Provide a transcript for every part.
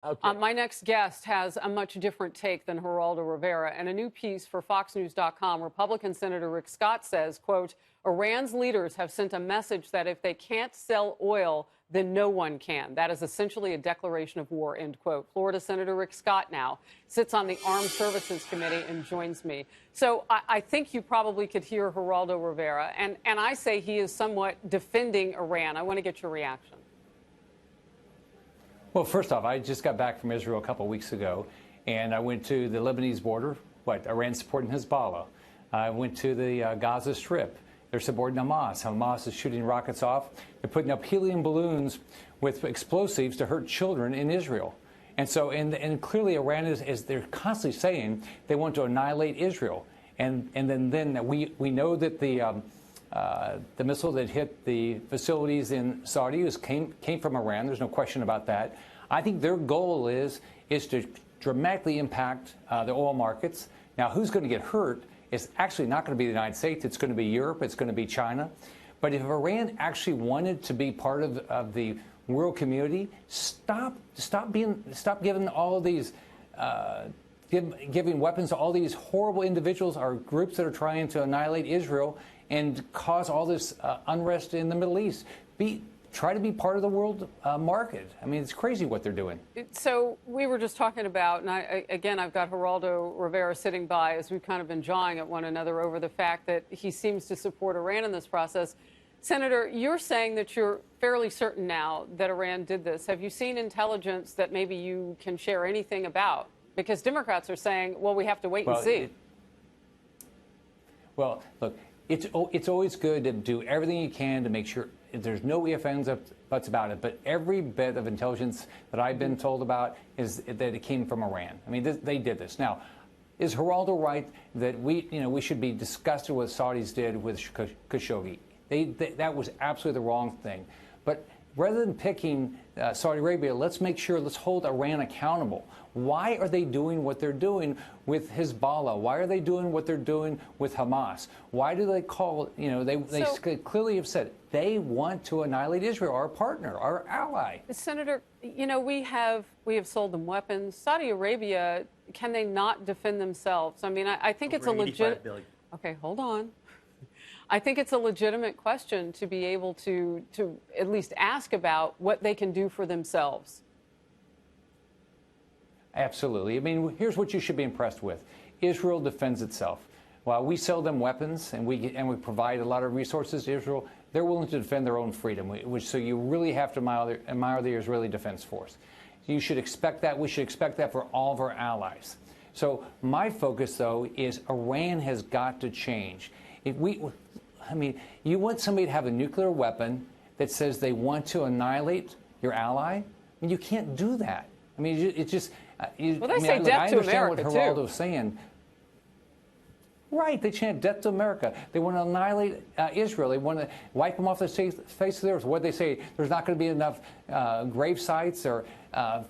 Okay. My next guest has a much different take than Geraldo Rivera. And a new piece for FoxNews.com, Republican Senator Rick Scott says, quote, Iran's leaders have sent a message that if they can't sell oil, then no one can. That is essentially a declaration of war, end quote. Florida Senator Rick Scott now sits on the Armed Services Committee and joins me. So I think you probably could hear Geraldo Rivera. And I say he is somewhat defending Iran. I want to get your reaction. Well, first off, I just got back from Israel a couple of weeks ago, and I went to the Lebanese border. Iran's supporting Hezbollah. I went to the Gaza Strip. They're supporting Hamas. Hamas is shooting rockets off. They're putting up helium balloons with explosives to hurt children in Israel. And so, and clearly Iran is they're constantly saying they want to annihilate Israel. And then we know that the missile that hit the facilities in Saudi came from Iran. There's no question about that. I think their goal is to dramatically impact the oil markets. Now, who's going to get hurt is actually not going to be the United States. It's going to be Europe. It's going to be China. But if Iran actually wanted to be part of the world community, stop giving all of these giving weapons to all these horrible individuals or groups that are trying to annihilate Israel and cause all this unrest in the Middle East. Try to be part of the world market. I mean, it's crazy what they're doing. So we were just talking about, and I've got Geraldo Rivera sitting by as we've kind of been jawing at one another over the fact that he seems to support Iran in this process. Senator, you're saying that you're fairly certain now that Iran did this. Have you seen intelligence that maybe you can share anything about? Because Democrats are saying, well, we have to wait and see. Well, look, it's always good to do everything you can to make sure there's no ifs, ands, buts about it. But every bit of intelligence that I've been told about is that it came from Iran. I mean, they did this. Now, is Geraldo right that we should be disgusted with what Saudis did with Khashoggi? That was absolutely the wrong thing. But rather than picking Saudi Arabia, let's hold Iran accountable. Why are they doing what they're doing with Hezbollah? Why are they doing what they're doing with Hamas? Why do they call, they clearly have said they want to annihilate Israel, our partner, our ally. Senator, we have sold them weapons. Saudi Arabia, can they not defend themselves? I mean, I think it's a legit. Okay, hold on. I think it's a legitimate question to be able to at least ask about what they can do for themselves. Absolutely. I mean, here's what you should be impressed with. Israel defends itself. While we sell them weapons and we provide a lot of resources to Israel, they're willing to defend their own freedom, so you really have to admire the Israeli Defense Force. You should expect that. We should expect that for all of our allies. So my focus, though, is Iran has got to change. You want somebody to have a nuclear weapon that says they want to annihilate your ally? I mean, you can't do that. I mean, it's just... Well, they say death to America, I understand what Geraldo's saying. Right, they chant death to America. They want to annihilate Israel. They want to wipe them off the face of the earth. What they say, there's not going to be enough grave sites or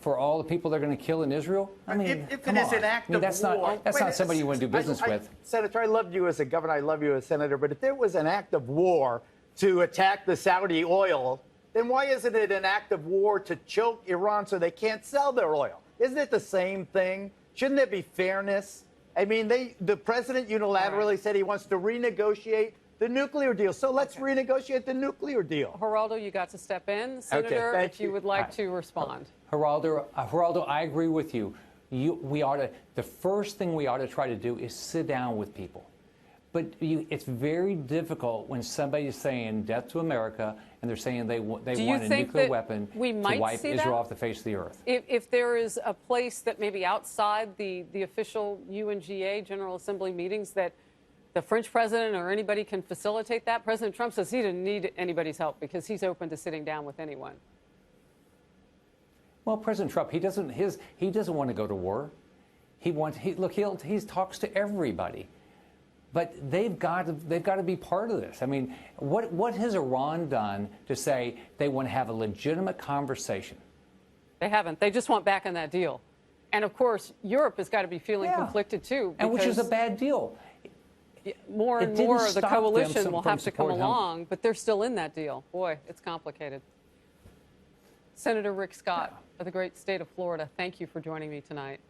for all the people they're going to kill in Israel. I mean, if it is an act of war, that's not somebody you want to do business with. Senator, I loved you as a governor. I love you as a senator. But if there was an act of war to attack the Saudi oil, then why isn't it an act of war to choke Iran so they can't sell their oil? Isn't it the same thing? Shouldn't there be fairness? I mean, the president unilaterally said he wants to renegotiate the nuclear deal. So let's renegotiate the nuclear deal. Geraldo, you got to step in. Senator, if you would like to respond. Geraldo, I agree with you. The first thing we ought to try to do is sit down with people. But it's very difficult when somebody is saying death to America and they're saying they want a nuclear weapon to wipe Israel off the face of the earth. If there is a place that maybe outside the official UNGA General Assembly meetings that the French president or anybody can facilitate that, President Trump says he didn't need anybody's help because he's open to sitting down with anyone. Well, President Trump, he doesn't want to go to war. He talks to everybody. But they've got to be part of this. I mean, what has Iran done to say they want to have a legitimate conversation? They haven't. They just want back on that deal. And, of course, Europe has got to be feeling conflicted, too. And which is a bad deal. More and more of the coalition will have to come along, but they're still in that deal. Boy, it's complicated. Senator Rick Scott of the great state of Florida, thank you for joining me tonight.